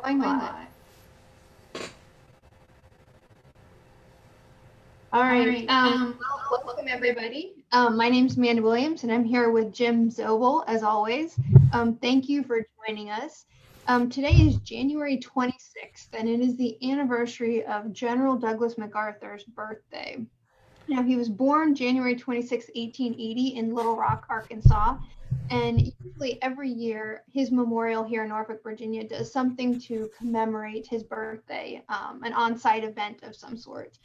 Going live. All right. Welcome everybody. My name is Amanda Williams, and I'm here with Jim Zobel, as always. Thank you for joining us. Today is January 26th, and it is the anniversary of General Douglas MacArthur's birthday. Now, he was born January 26, 1880 in Little Rock, Arkansas. And usually every year, his memorial here in Norfolk, Virginia, does something to commemorate his birthday, an on-site event of some sort.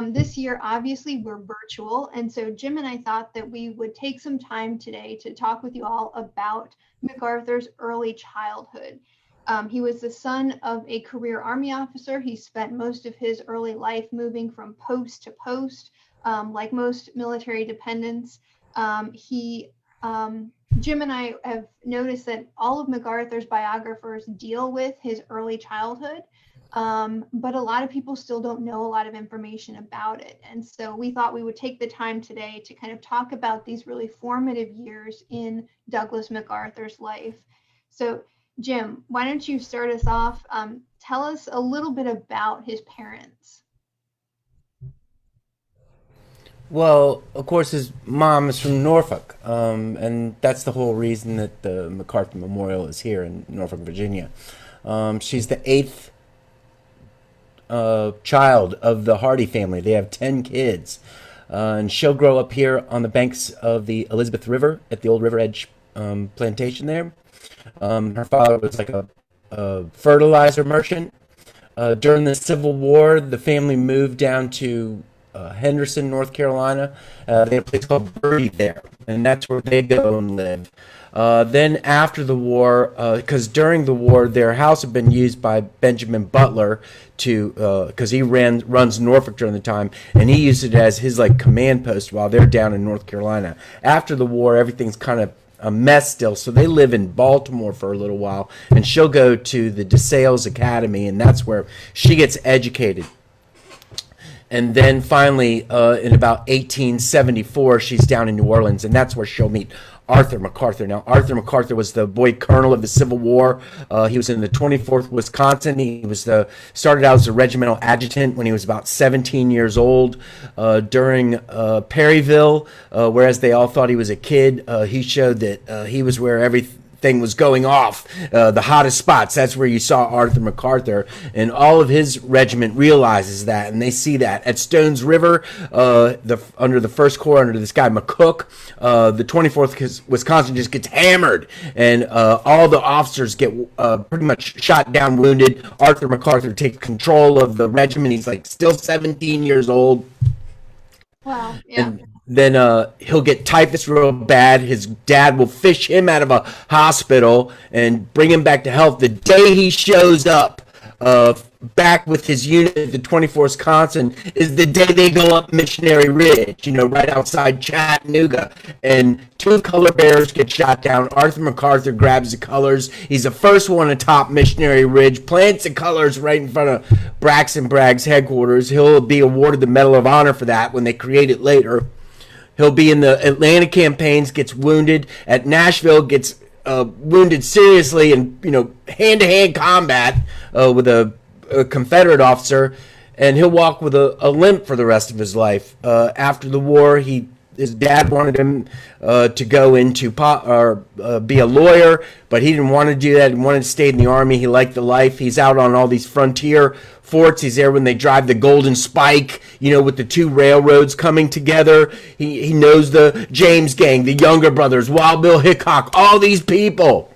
This year, obviously, we're virtual. And so Jim and I thought that we would take some time today to talk with you all about MacArthur's early childhood. He was the son of a career Army officer. He spent most of his early life moving from post to post, like most military dependents. Jim and I have noticed that all of MacArthur's biographers deal with his early childhood, but a lot of people still don't know a lot of information about it. And so we thought we would take the time today to kind of talk about these really formative years in Douglas MacArthur's life. So Jim, why don't you start us off? Tell us a little bit about his parents. Well, of course, his mom is from Norfolk, and that's the whole reason that the MacArthur Memorial is here in Norfolk, Virginia. She's the eighth child of the Hardy family. They have 10 kids, and she'll grow up here on the banks of the Elizabeth River at the old River Edge plantation there. Her father was like a fertilizer merchant. During the Civil War, the family moved down to Henderson, North Carolina. They had a place called Birdie there, and that's where they go and live. Then after the war, because during the war, their house had been used by Benjamin Butler because he runs Norfolk during the time, and he used it as his like command post while they're down in North Carolina. After the war, everything's kind of a mess still, so they live in Baltimore for a little while, and she'll go to the DeSales Academy, and that's where she gets educated. And then finally, in about 1874, she's down in New Orleans, and that's where she'll meet Arthur MacArthur. Now, Arthur MacArthur was the boy colonel of the Civil War. He was in the 24th Wisconsin. He was started out as a regimental adjutant when he was about 17 years old. During Perryville, whereas they all thought he was a kid, he showed that he was where everything was going off, the hottest spots. That's where you saw Arthur MacArthur, and all of his regiment realizes that, and they see that at Stones River, under the First Corps, under this guy McCook. The 24th Wisconsin just gets hammered, and all the officers get pretty much shot down, wounded. Arthur MacArthur takes control of the regiment. He's like still 17 years old. Wow. Yeah. And then he'll get typhus real bad. His dad will fish him out of a hospital and bring him back to health. The day he shows up back with his unit at the 24th Wisconsin is the day they go up Missionary Ridge, right outside Chattanooga. And two color bearers get shot down. Arthur MacArthur grabs the colors. He's the first one atop Missionary Ridge, plants the colors right in front of Braxton Bragg's headquarters. He'll be awarded the Medal of Honor for that when they create it later. He'll be in the Atlanta campaigns, gets wounded. At Nashville, gets wounded seriously in hand-to-hand combat with a Confederate officer, and he'll walk with a limp for the rest of his life. After the war, his dad wanted him to go into be a lawyer, but he didn't want to do that. He wanted to stay in the Army. He liked the life. He's out on all these frontier forts. He's there when they drive the Golden Spike, with the two railroads coming together. He knows the James Gang, the Younger Brothers, Wild Bill Hickok, all these people.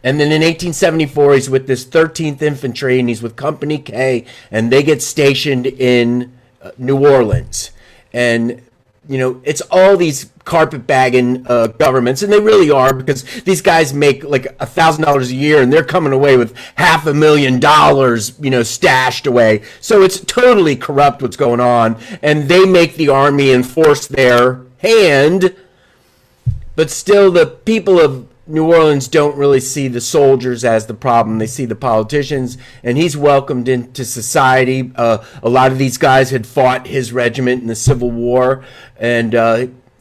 And then in 1874, he's with this 13th Infantry, and he's with Company K, and they get stationed in New Orleans. And it's all these carpetbagging governments, and they really are, because these guys make like $1,000 a year, and they're coming away with $500,000, stashed away. So it's totally corrupt what's going on, and they make the Army enforce their hand. But still, the people of New Orleans don't really see the soldiers as the problem. They see the politicians, and he's welcomed into society. A lot of these guys had fought his regiment in the Civil War, and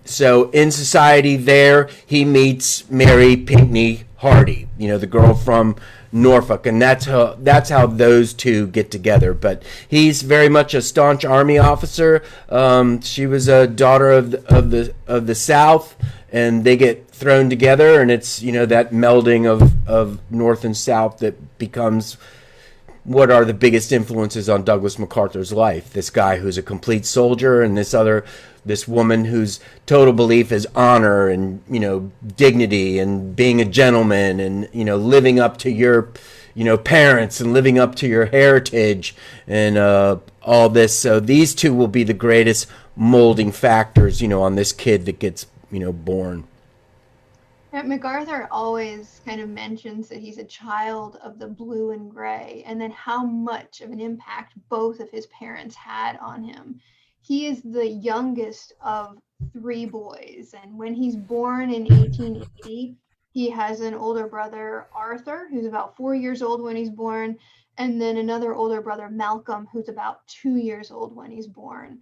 so in society there, he meets Mary Pinckney Hardy, the girl from Norfolk, and that's how those two get together. But he's very much a staunch Army officer. She was a daughter of the South, and they get thrown together, and it's that melding of North and South that becomes what are the biggest influences on Douglas MacArthur's life. This guy who's a complete soldier, and this woman whose total belief is honor and dignity and being a gentleman and living up to your parents and living up to your heritage and all this. So these two will be the greatest molding factors on this kid that gets born. MacArthur always kind of mentions that he's a child of the blue and gray, and then how much of an impact both of his parents had on him. He is the youngest of three boys, and when he's born in 1880, he has an older brother, Arthur, who's about 4 years old when he's born, and then another older brother, Malcolm, who's about 2 years old when he's born.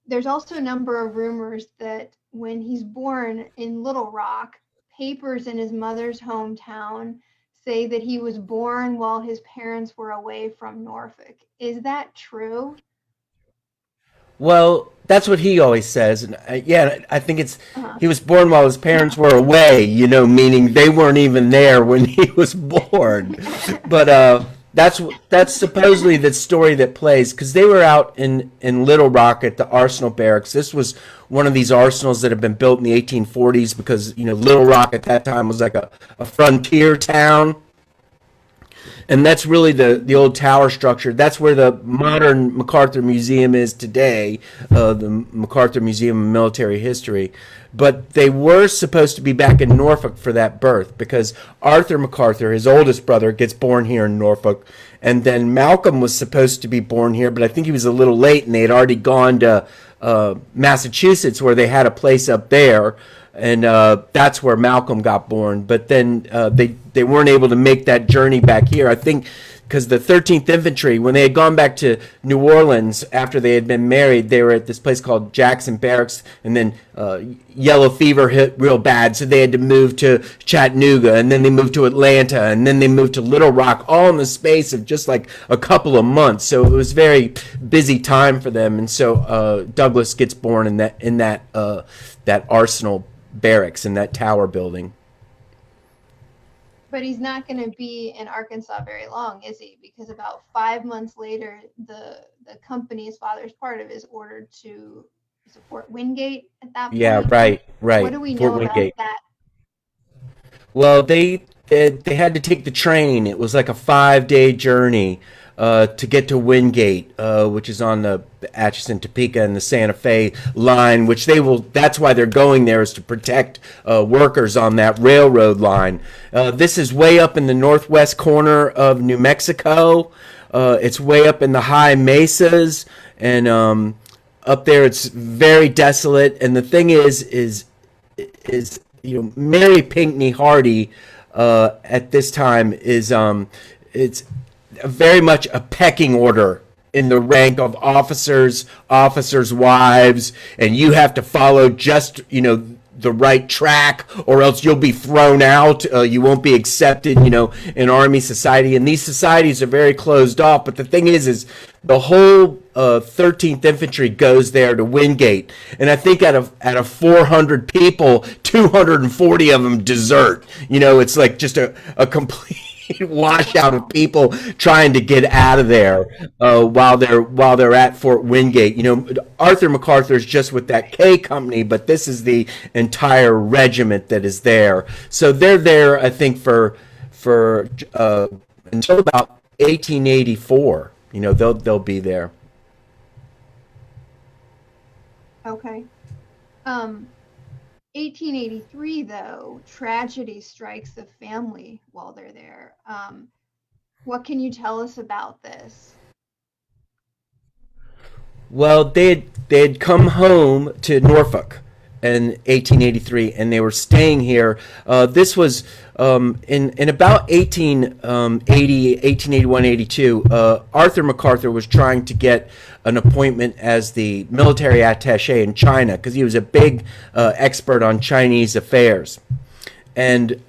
There's also a number of rumors that when he's born in Little Rock, papers in his mother's hometown say that he was born while his parents were away from Norfolk. Is that true? Well, that's what he always says, and yeah, I think he was born while his parents were away. Meaning they weren't even there when he was born. But that's supposedly the story that plays, because they were out in Little Rock at the Arsenal Barracks. This was one of these arsenals that had been built in the 1840s because Little Rock at that time was like a frontier town. And that's really the old tower structure. That's where the modern MacArthur Museum is today, the MacArthur Museum of Military History. But they were supposed to be back in Norfolk for that birth because Arthur MacArthur, his oldest brother, gets born here in Norfolk. And then Malcolm was supposed to be born here, but I think he was a little late, and they had already gone to Massachusetts, where they had a place up there. And that's where Malcolm got born. But then they weren't able to make that journey back here. I think because the 13th Infantry, when they had gone back to New Orleans after they had been married, they were at this place called Jackson Barracks, and then yellow fever hit real bad, so they had to move to Chattanooga, and then they moved to Atlanta, and then they moved to Little Rock, all in the space of just like a couple of months. So it was a very busy time for them, and so Douglas gets born in that Arsenal Barracks, in that tower building. But he's not going to be in Arkansas very long, is he? Because about 5 months later, the company his father's part of is ordered to support Wingate at that point. Yeah, right. What do we Fort know Wingate. about that? Well, they had to take the train. It was like a 5-day journey to get to Wingate, which is on the Atchison, Topeka, and the Santa Fe line. That's why they're going there, is to protect workers on that railroad line. This is way up in the northwest corner of New Mexico. It's way up in the high mesas, and up there it's very desolate. And the thing is Mary Pinckney Hardy at this time is it's very much a pecking order in the rank of officers' wives, and you have to follow just the right track, or else you'll be thrown out. You won't be accepted, in Army society. And these societies are very closed off. But the thing is the whole 13th Infantry goes there to Wingate, and I think out of 400 people, 240 of them desert. It's like just a complete washout of people trying to get out of there while they're at Fort Wingate. Arthur MacArthur is just with that K company, but this is the entire regiment that is there. So they're there, I think, for until about 1884. They'll be there. Okay. 1883, though, tragedy strikes the family while they're there. What can you tell us about this? Well, they'd come home to Norfolk in 1883, and they were staying here. This was in about 1881, 82. Arthur MacArthur was trying to get an appointment as the military attaché in China because he was a big expert on Chinese affairs. And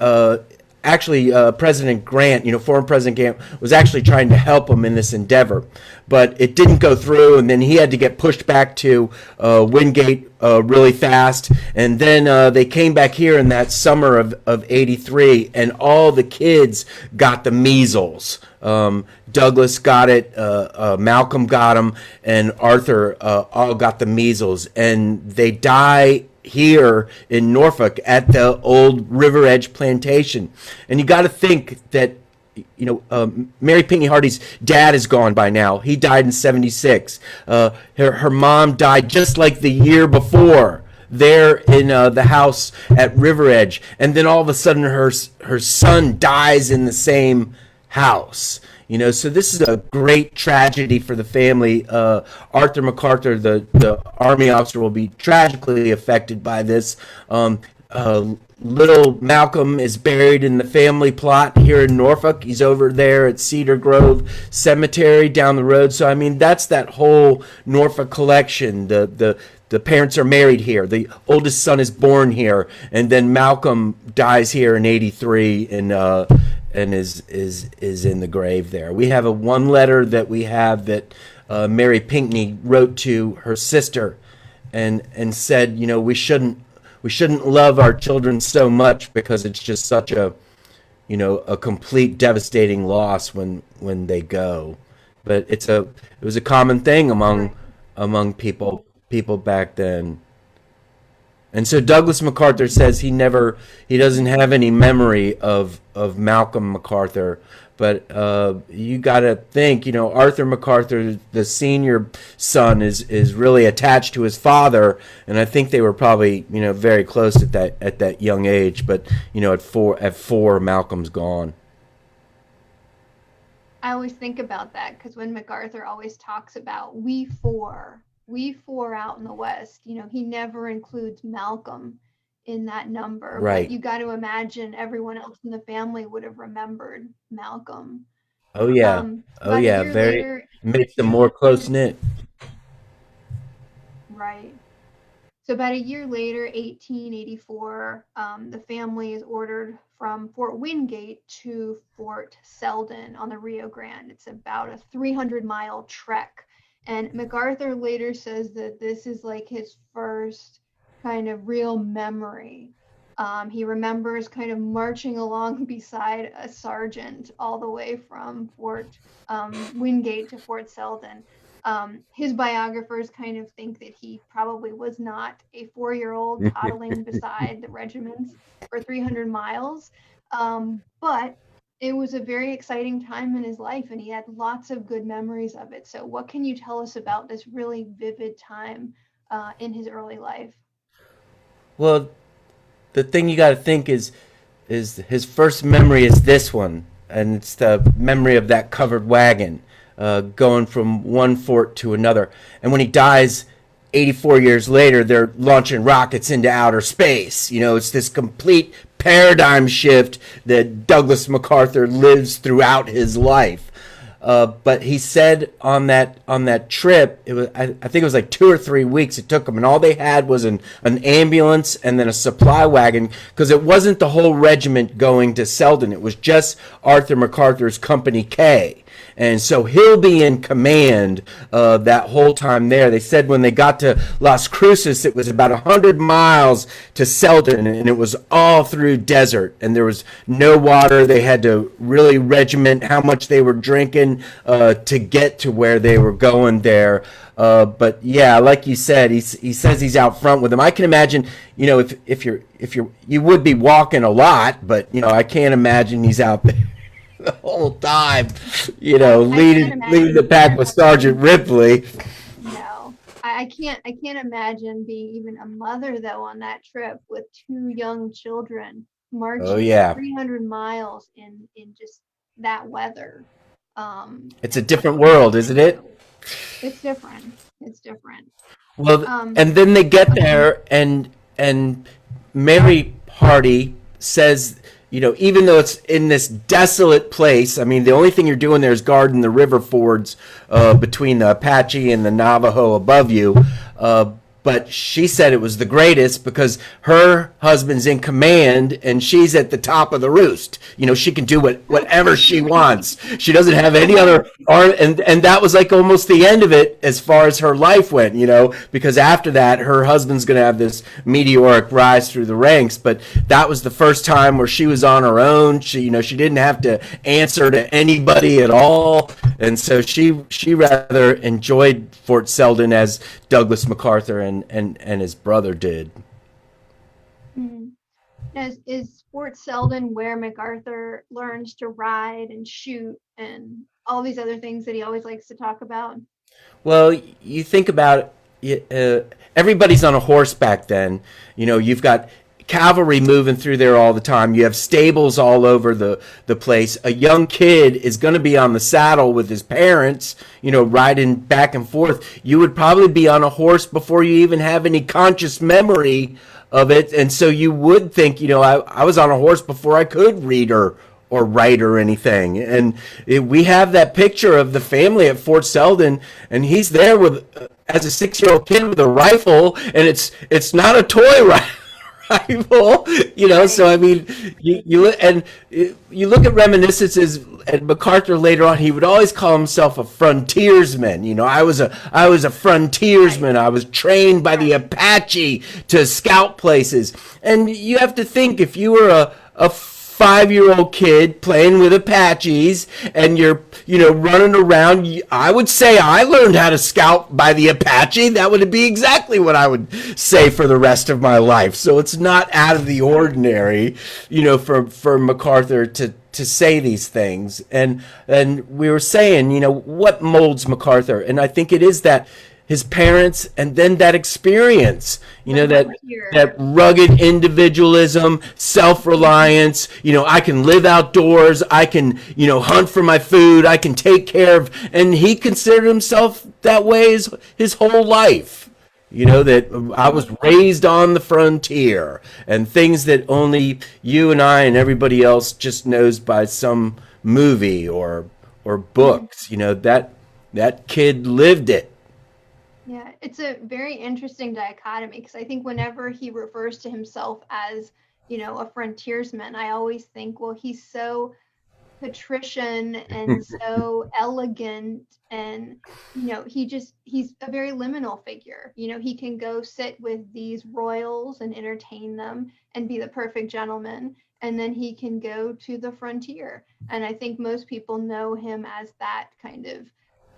actually President Grant, former President Grant, was actually trying to help him in this endeavor, but it didn't go through, and then he had to get pushed back to Wingate really fast, and then they came back here in that summer of '83, and all the kids got the measles. Douglas got it, Malcolm got them, and Arthur all got the measles, and they die here in Norfolk at the old River Edge plantation. And you got to think that Mary Pinckney Hardy's dad is gone by now. He died in '76. Her mom died just like the year before there in the house at River Edge, and then all of a sudden her son dies in the same house. So this is a great tragedy for the family. Arthur MacArthur, the Army officer, will be tragically affected by this. Little Malcolm is buried in the family plot here in Norfolk. He's over there at Cedar Grove Cemetery down the road. So, that's that whole Norfolk collection. The parents are married here. The oldest son is born here. And then Malcolm dies here in '83 and is in the grave there. We have one letter that we have that Mary Pinckney wrote to her sister and said, we shouldn't love our children so much because it's just such a complete devastating loss when they go. But it was a common thing among people back then. And so Douglas MacArthur says he doesn't have any memory of Malcolm MacArthur, but you got to think, Arthur MacArthur, the senior son, is really attached to his father, and I think they were probably very close at that young age. But at four, Malcolm's gone. I always think about that because when MacArthur always talks about we four out in the West, he never includes Malcolm in that number. Right. But you got to imagine everyone else in the family would have remembered Malcolm. Oh yeah. Makes them more close knit. Right. So about a year later, 1884, the family is ordered from Fort Wingate to Fort Selden on the Rio Grande. It's about a 300-mile trek. And MacArthur later says that this is like his first kind of real memory. He remembers kind of marching along beside a sergeant all the way from Fort Wingate to Fort Selden. His biographers kind of think that he probably was not a 4-year-old toddling beside the regiments for 300 miles. But it was a very exciting time in his life, and he had lots of good memories of it. So what can you tell us about this really vivid time in his early life? Well, the thing you got to think is his first memory is this one, and it's the memory of that covered wagon going from one fort to another. And when he dies 84 years later, they're launching rockets into outer space. It's this complete paradigm shift that Douglas MacArthur lives throughout his life. But he said on that trip, I think it was like 2 or 3 weeks it took him, and all they had was an ambulance and then a supply wagon, because it wasn't the whole regiment going to Selden. It was just Arthur MacArthur's Company K. And so he'll be in command that whole time there. They said when they got to Las Cruces, it was about 100 miles to Selden, and it was all through desert, and there was no water. They had to really regiment how much they were drinking to get to where they were going there. But yeah, like you said, he says he's out front with them. I can imagine, if you would be walking a lot, but I can't imagine he's out there the whole time, leading the pack with Sergeant Ripley. No, I can't imagine being even a mother though on that trip with 2 young children marching 300 miles in just that weather. It's a different world, isn't it? It's different. Well, and then they get there, and Mary Hardy says, even though it's in this desolate place, the only thing you're doing there is guarding the river fords between the Apache and the Navajo above you. but she said it was the greatest because her husband's in command and she's at the top of the roost. She can do whatever she wants. She doesn't have any other arm, and that was like almost the end of it as far as her life went, because after that her husband's going to have this meteoric rise through the ranks, but that was the first time where she was on her own. She didn't have to answer to anybody at all, and so she rather enjoyed Fort Selden as Douglas MacArthur and his brother did. Mm. Is Fort Selden where MacArthur learns to ride and shoot and all these other things that he always likes to talk about? Well, you think about it, everybody's on a horse back then. You've got cavalry moving through there all the time. You have stables all over the place. A young kid is going to be on the saddle with his parents, riding back and forth. You would probably be on a horse before you even have any conscious memory of it. And so you would think, I was on a horse before I could read or write or anything. And we have that picture of the family at Fort Selden, and he's there with as a 6-year-old kid with a rifle, and it's not a toy rifle. So I mean, you look at reminiscences at MacArthur later on. He would always call himself a frontiersman. I was a frontiersman. I was trained by the Apache to scout places. And you have to think, if you were a 5-year-old kid playing with Apaches and you're running around, I would say I learned how to scout by the Apache. That would be exactly what I would say for the rest of my life. So it's not out of the ordinary, for MacArthur to say these things. And we were saying, what molds MacArthur? And I think it is that his parents, and then that experience, that rugged individualism, self-reliance. I can live outdoors. I can, hunt for my food. I can take care of, and he considered himself that way his whole life. That I was raised on the frontier, and things that only you and I and everybody else just knows by some movie or books. That kid lived it. Yeah, it's a very interesting dichotomy because I think whenever he refers to himself as, a frontiersman, I always think, well, he's so patrician and so elegant, and he's a very liminal figure. He can go sit with these royals and entertain them and be the perfect gentleman, and then he can go to the frontier. And I think most people know him as that kind of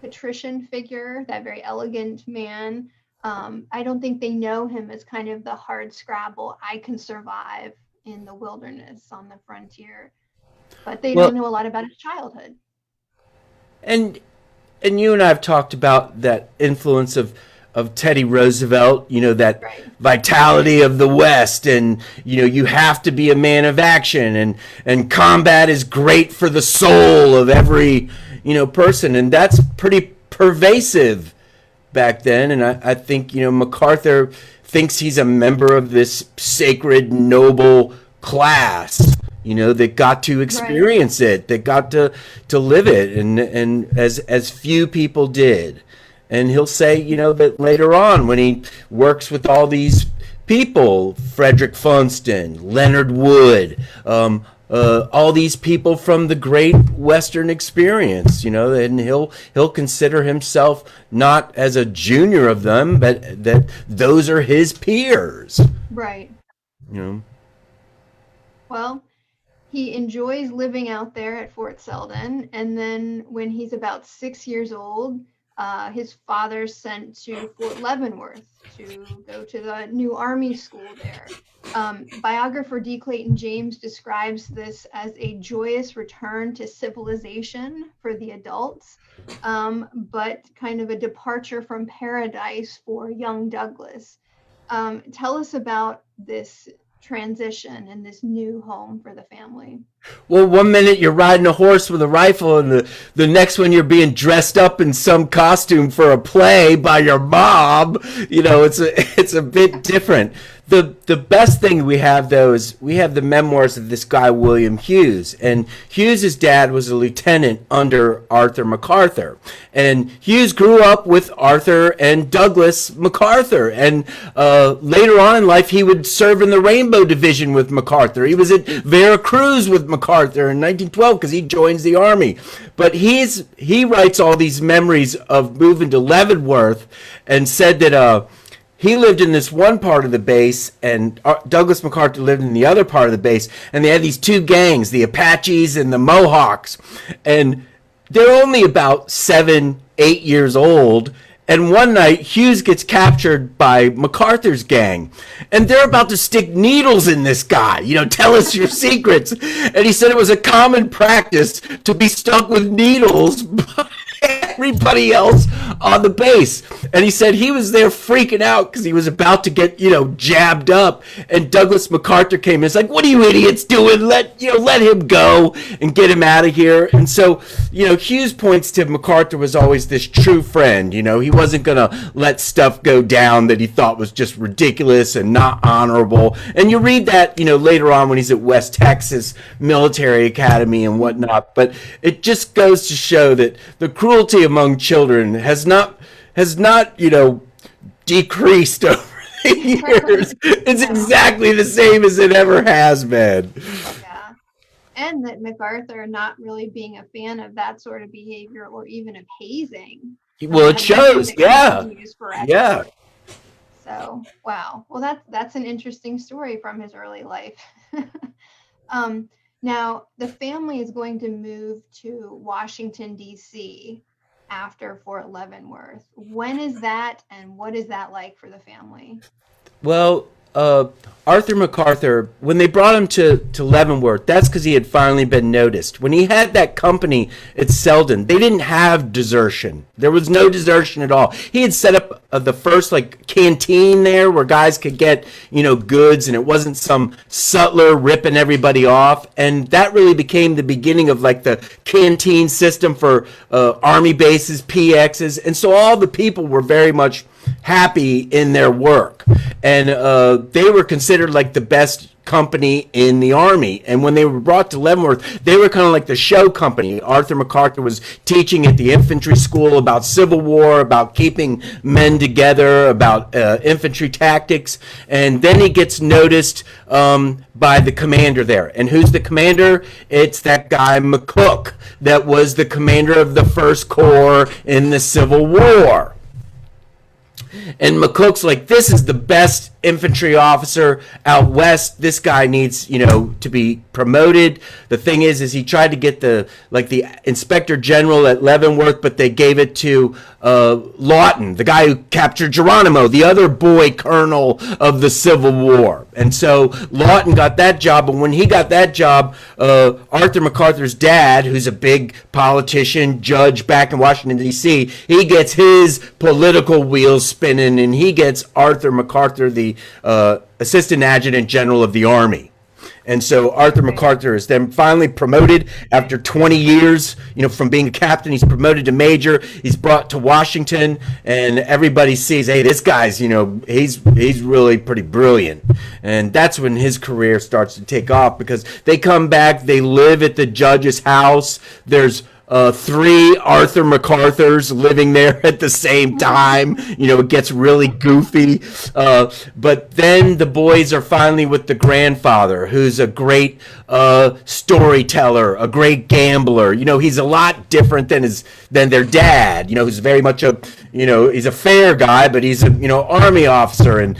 patrician figure, that very elegant man. I don't think they know him as kind of the hard scrabble, I can survive in the wilderness on the frontier. But they don't know a lot about his childhood. And you and I have talked about that influence of Teddy Roosevelt, that Right. vitality of the West, and you have to be a man of action, and combat is great for the soul of every person, and that's pretty pervasive back then. And I think MacArthur thinks he's a member of this sacred, noble class, that got to experience it, that got to live it, and as few people did. And he'll say, that later on when he works with all these people, Frederick Funston, Leonard Wood, all these people from the great Western experience, and he'll consider himself not as a junior of them, but that those are his peers. Right. Well, he enjoys living out there at Fort Selden, and then when he's about 6 years old, his father's sent to Fort Leavenworth to go to the new Army school there. Biographer D. Clayton James describes this as a joyous return to civilization for the adults, but kind of a departure from paradise for young Douglas. Tell us about this transition and this new home for the family. Well, one minute you're riding a horse with a rifle, and the next one you're being dressed up in some costume for a play by your mom. It's a bit different. the best thing we have, though, is we have the memoirs of this guy William Hughes, and Hughes's dad was a lieutenant under Arthur MacArthur, and Hughes grew up with Arthur and Douglas MacArthur, and later on in life he would serve in the Rainbow Division with MacArthur. He was at Veracruz with MacArthur in 1912 because he joins the army. But he writes all these memories of moving to Leavenworth, and said that he lived in this one part of the base, and Douglas MacArthur lived in the other part of the base, and they had these two gangs, the Apaches and the Mohawks, and they're only about 7, 8 years old. And one night, Hughes gets captured by MacArthur's gang, and they're about to stick needles in this guy. Tell us your secrets. And he said it was a common practice to be stuck with needles by everybody else on the base. And he said he was there freaking out because he was about to get, jabbed up. And Douglas MacArthur came in. It's like, what are you idiots doing? Let him go and get him out of here. And so, Hughes points to MacArthur was always this true friend. He wasn't going to let stuff go down that he thought was just ridiculous and not honorable. And you read that, later on when he's at West Texas Military Academy and whatnot. But it just goes to show that the cruelty among children has not decreased over the years. It's exactly the same as it ever has been. Yeah. And that MacArthur not really being a fan of that sort of behavior or even of hazing. Well, it shows, yeah. Yeah. So, wow. Well, that's an interesting story from his early life. Now, the family is going to move to Washington, D.C. after Fort Leavenworth. When is that, and what is that like for the family? Well, Arthur MacArthur, when they brought him to Leavenworth, that's because he had finally been noticed. When he had that company at Selden, they didn't have desertion. There was no desertion at all. He had set up the first canteen there where guys could get goods, and it wasn't some sutler ripping everybody off. And that really became the beginning of the canteen system for army bases, PXs, and so all the people were very much happy in their work, and they were considered the best company in the army. And when they were brought to Leavenworth, they were kind of like the show company. Arthur MacArthur was teaching at the infantry school about Civil War, about keeping men together, about infantry tactics, and then he gets noticed by the commander there. And who's the commander? It's that guy McCook that was the commander of the First Corps in the Civil War. And McCook's like, this is the best infantry officer out west. This guy needs, to be promoted. The thing is he tried to get the inspector general at Leavenworth, but they gave it to Lawton, the guy who captured Geronimo, the other boy colonel of the Civil War. And so Lawton got that job, and when he got that job, Arthur MacArthur's dad, who's a big politician, judge back in Washington, D.C., he gets his political wheels spinning, and he gets Arthur MacArthur, the assistant adjutant general of the army. And so Arthur MacArthur is then finally promoted after 20 years, from being a captain. He's promoted to major. He's brought to Washington, and everybody sees, hey, this guy's, he's really pretty brilliant. And that's when his career starts to take off, because they come back, they live at the judge's house. There's 3 Arthur MacArthurs living there at the same time. It gets really goofy. But then the boys are finally with the grandfather, who's a great storyteller, a great gambler. He's a lot different than their dad. Who's very much he's a fair guy, but he's a army officer, and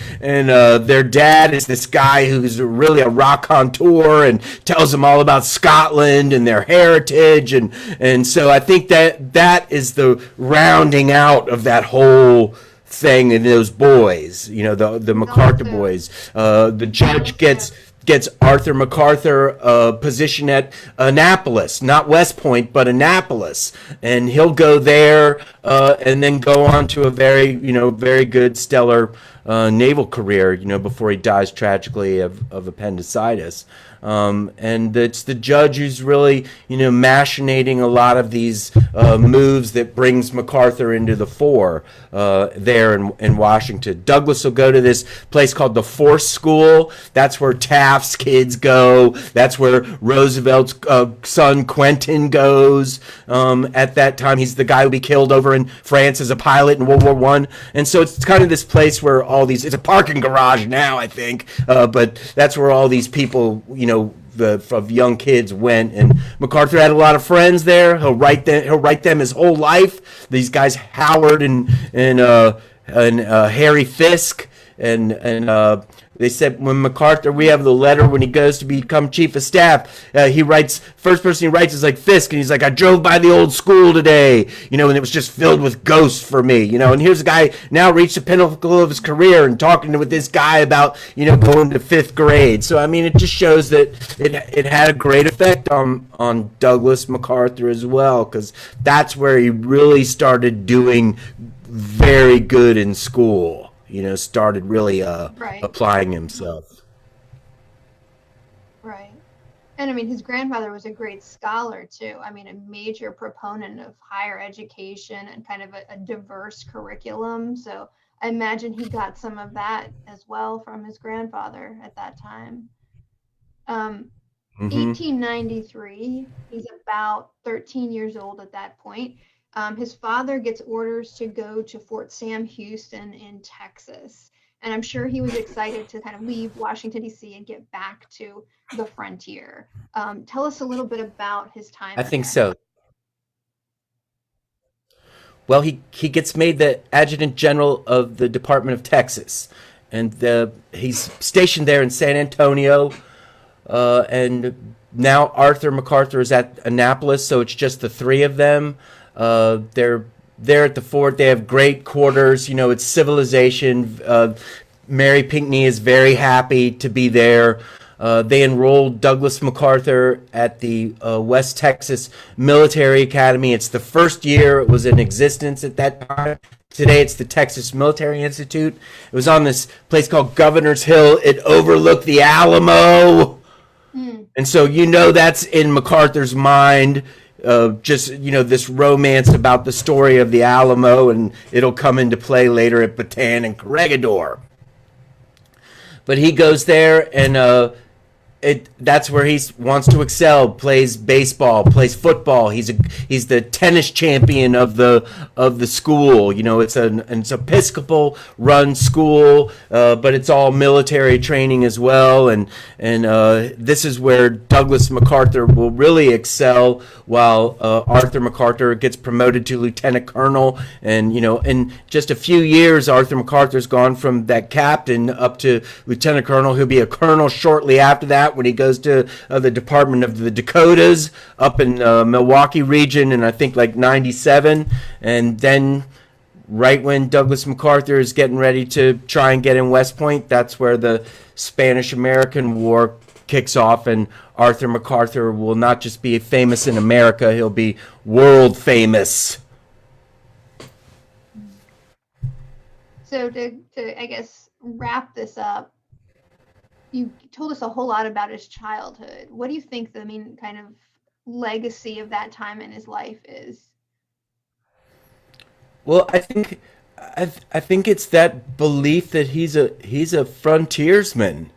their dad is this guy who's really a raconteur and tells them all about Scotland and their heritage, and so I think that is the rounding out of that whole thing in those boys, the MacArthur boys. The judge gets Arthur MacArthur a position at Annapolis, not West Point, but Annapolis, and he'll go there and then go on to a very good, stellar naval career, before he dies tragically of appendicitis. And it's the judge who's really, machinating a lot of these moves that brings MacArthur into the fore there in Washington. Douglas will go to this place called the Force School. That's where Taft's kids go. That's where Roosevelt's son Quentin goes. At that time, he's the guy who'll be killed over in France as a pilot in World War One. And so it's kind of this place where it's a parking garage now, I think, but that's where all these people, of young kids went. And MacArthur had a lot of friends there. He'll write them his whole life. These guys, Howard and Harry Fisk, and they said when MacArthur, we have the letter when he goes to become chief of staff. He writes, first person he writes is like Fisk, and he's like, I drove by the old school today, and it was just filled with ghosts for me, and here's a guy now reached the pinnacle of his career and talking with this guy about, going to fifth grade. So, I mean, it just shows that it had a great effect on Douglas MacArthur as well, because that's where he really started doing very good in school. Started really Right. applying himself. Right. And I mean, his grandfather was a great scholar too. I mean, a major proponent of higher education and kind of a diverse curriculum. So I imagine he got some of that as well from his grandfather at that time. Um, Hmm. 1893, he's about 13 years old at that point. His father gets orders to go to Fort Sam Houston in Texas. And I'm sure he was excited to kind of leave Washington, D.C. and get back to the frontier. Tell us a little bit about his time I in think there. so. Well, he gets made the adjutant general of the Department of Texas, and he's stationed there in San Antonio. And now Arthur MacArthur is at Annapolis, so it's just the three of them. They're there at the fort. They have great quarters. It's civilization. Mary Pinckney is very happy to be there. They enrolled Douglas MacArthur at the West Texas Military Academy. It's the first year it was in existence at that time. Today it's the Texas Military Institute. It was on this place called Governor's Hill. It overlooked the Alamo. Hmm. And so that's in MacArthur's mind, just this romance about the story of the Alamo, and it'll come into play later at Bataan and Corregidor. But he goes there, and that's where he wants to excel. Plays baseball, plays football. He's the tennis champion of the school. It's an Episcopal run school, but it's all military training as well. And this is where Douglas MacArthur will really excel, while Arthur MacArthur gets promoted to lieutenant colonel. And in just a few years, Arthur MacArthur's gone from that captain up to lieutenant colonel. He'll be a colonel shortly after that, when he goes to the Department of the Dakotas up in Milwaukee region, and I think like 97. And then right when Douglas MacArthur is getting ready to try and get in West Point, that's where the Spanish-American War kicks off, and Arthur MacArthur will not just be famous in America, he'll be world famous. So to I guess wrap this up, you told us a whole lot about his childhood. What do you think the main kind of legacy of that time in his life is? Well, I think it's that belief that he's a frontiersman.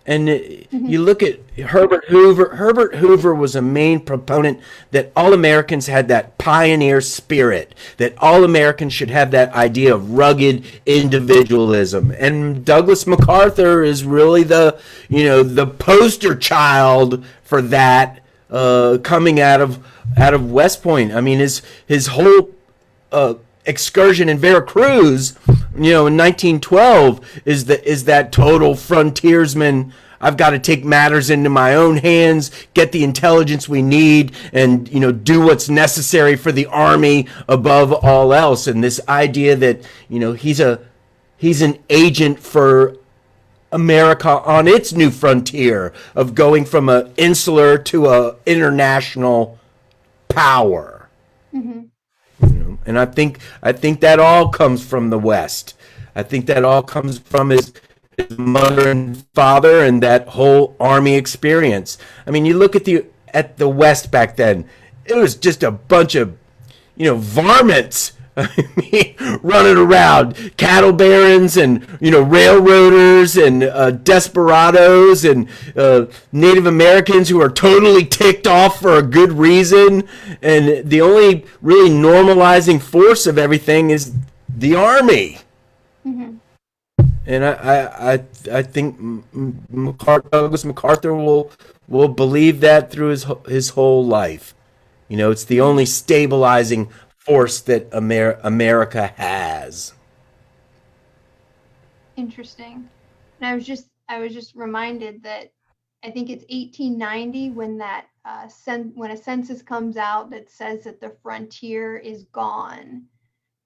And Hmm. you look at Herbert Hoover. Herbert Hoover was a main proponent that all Americans had that pioneer spirit, that all Americans should have that idea of rugged individualism. And Douglas MacArthur is really the poster child for that, coming out of West Point. I mean, his whole excursion in Veracruz, in 1912, is that total frontiersman. I've got to take matters into my own hands, get the intelligence we need, and do what's necessary for the army above all else. And this idea that he's an agent for America on its new frontier of going from a insular to a international power. Hmm. And I think that all comes from the West. I think that all comes from his mother and father and that whole army experience. I mean, you look at the West back then; it was just a bunch of varmints. I mean, running around, cattle barons and railroaders and desperados and Native Americans who are totally ticked off for a good reason. And the only really normalizing force of everything is the army. Hmm. And I think Douglas MacArthur will believe that through his whole life. It's the only stabilizing force that America has. Interesting. And I was just reminded that I think it's 1890 when that when a census comes out that says that the frontier is gone.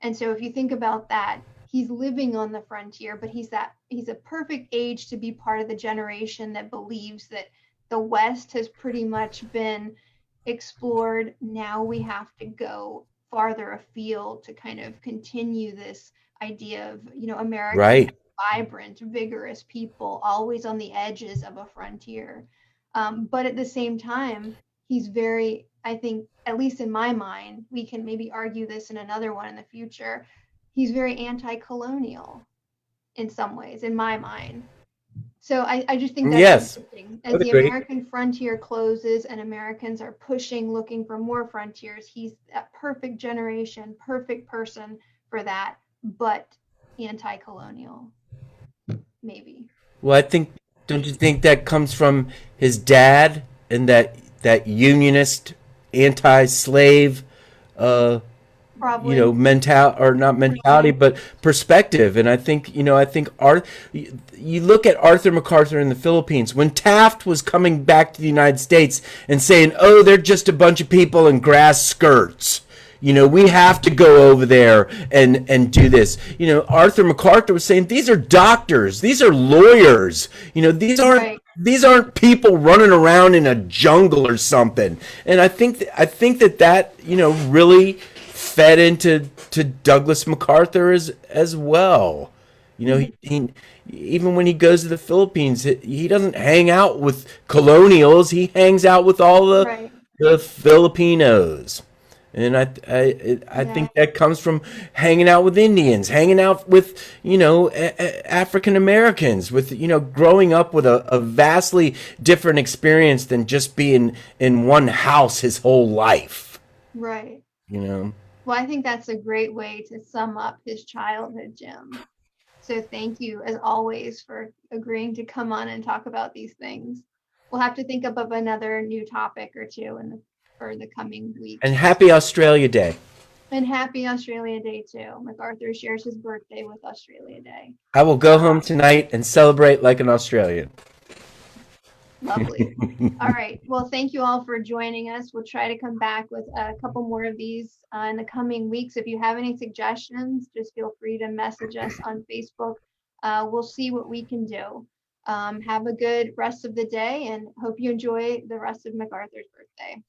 And so if you think about that, he's living on the frontier, but he's a perfect age to be part of the generation that believes that the West has pretty much been explored. Now we have to go farther afield to kind of continue this idea of, Americans, Right. vibrant, vigorous people, always on the edges of a frontier. But at the same time, he's very, I think, at least in my mind, we can maybe argue this in another one in the future. He's very anti-colonial in some ways, in my mind. So I just think that's Yes, interesting. I As would the agree. American frontier closes and Americans are pushing, looking for more frontiers, he's a perfect generation, perfect person for that, but anti-colonial, maybe. Well, don't you think that comes from his dad and that unionist, anti-slave, uh, Probably. mental or not mentality, but perspective. And I think you look at Arthur MacArthur in the Philippines when Taft was coming back to the United States and saying, "Oh, they're just a bunch of people in grass skirts." We have to go over there and do this. Arthur MacArthur was saying these are doctors, these are lawyers. Right. These aren't people running around in a jungle or something. And I think that really fed into to Douglas MacArthur as well. Mhm. Even when he goes to the Philippines, he doesn't hang out with colonials. He hangs out with all Right. the Filipinos. And I Yeah. think that comes from hanging out with Indians, hanging out with African Americans, with growing up with a vastly different experience than just being in one house his whole life. Right. You know. Well, I think that's a great way to sum up his childhood, Jim. So thank you, as always, for agreeing to come on and talk about these things. We'll have to think up of another new topic or two for the coming And weeks. happy Australia Day. And happy Australia Day too. MacArthur shares his birthday with Australia Day. I will go home tonight and celebrate like an Australian. Lovely. All right. Well, thank you all for joining us. We'll try to come back with a couple more of these in the coming weeks. If you have any suggestions, just feel free to message us on Facebook. We'll see what we can do. Have a good rest of the day and hope you enjoy the rest of MacArthur's birthday.